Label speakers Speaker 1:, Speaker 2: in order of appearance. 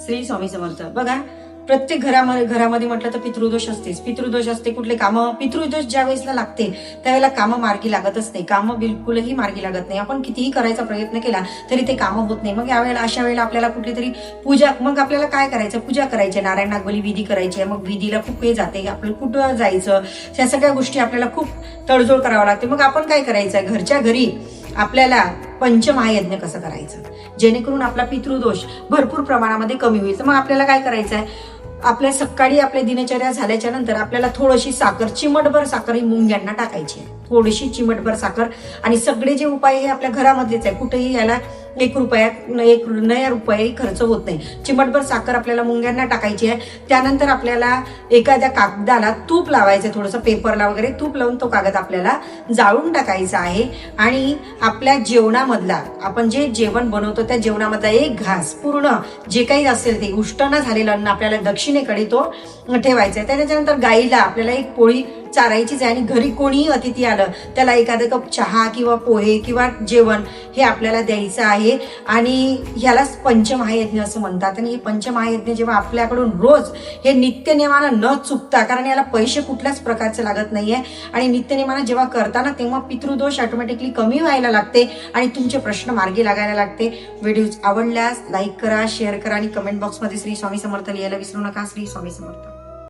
Speaker 1: श्री स्वामी समर्थ. बघा, प्रत्येक घरामध्ये म्हटलं तर पितृदोष असतेच. पितृदोष असते, कुठले कामं पितृदोष ज्या वेळेसला लागते त्यावेळेला कामं मार्गी लागतच नाही. कामं बिलकुलही मार्गी लागत नाही. आपण कितीही करायचा प्रयत्न केला तरी ते कामं होत नाही. मग यावेळेला अशा वेळेला आपल्याला कुठली तरी पूजा, मग आपल्याला काय करायचं, पूजा करायची, नारायण नागबली विधी करायची. मग विधीला खूप वेळ जाते, आपल्याला कुठं जायचं, त्या सगळ्या गोष्टी आपल्याला खूप तडजोड करावं लागते. मग आपण काय करायचं, घरच्या घरी आपल्याला पंचमहायज्ञ कसं करायचं जेणेकरून आपला पितृदोष भरपूर प्रमाणामध्ये कमी होईल. तर मग आपल्याला काय करायचं आहे, आपल्या सकाळी आपल्या दिनचर्या झाल्याच्या नंतर आपल्याला थोडीशी साखर, चिमटभर साखर ही मुंग्यांना टाकायची आहे. थोडीशी चिमटभर साखर. आणि सगळे जे उपाय हे आपल्या घरामधलेच आहे, कुठेही याला 1 रुपयाही खर्च होत नाही. चिमटभर साखर आपल्याला मुंग्यांना टाकायची आहे. त्यानंतर आपल्याला एखाद्या कागदाला तूप लावायचं, थोडंसं पेपरला वगैरे तूप लावून तो कागद आपल्याला जाळून टाकायचा आहे. आणि आपल्या जेवणामधला, आपण जे जेवण बनवतो त्या जेवणामधला एक घास पूर्ण जे काही असेल ते उष्ट न झालेलं अन्न आपल्याला दक्षिणेकडे तो ठेवायचा आहे. त्याच्यानंतर गाईला आपल्याला एक पोळी चारायचीच आहे. आणि घरी कोणीही अतिथी आलं त्याला एखादं कप चहा किंवा पोहे किंवा जेवण हे आपल्याला द्यायचं आहे. आणि ह्यालाच पंचमहायज्ञ असं म्हणतात. आणि हे पंचमहायज्ञ जेव्हा आपल्याकडून रोज हे नित्यनेमानं न चुकता, कारण याला पैसे कुठल्याच प्रकारचे लागत नाहीये, आणि नित्यनेमानं जेव्हा करताना तेव्हा पितृदोष ऑटोमॅटिकली कमी व्हायला लागते आणि तुमचे प्रश्न मार्गी लागायला लागते. व्हिडिओ आवडल्यास लाईक करा, शेअर करा आणि कमेंट बॉक्समध्ये श्री स्वामी समर्थ लिहायला विसरू नका. श्री स्वामी समर्थ.